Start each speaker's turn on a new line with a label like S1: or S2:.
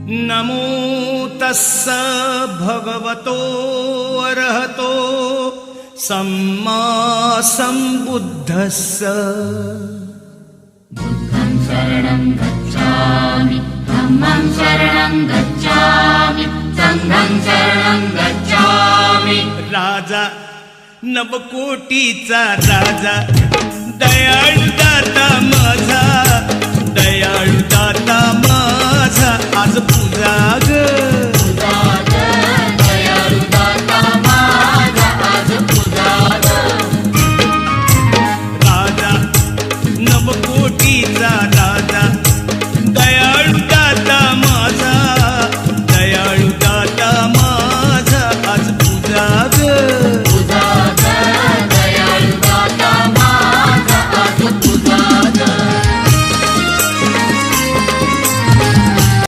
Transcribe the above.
S1: नमो तस्स भगवतो अरहतो सम्मा सम्बुद्धस्स।
S2: बुद्धं शरणं गच्छामि, धम्मं शरणं गच्छामि, संघं शरणं गच्छामि।
S1: राजा नवकोटीचा राजा, दयाळू दाता माझा, दयाळू दाता माझा।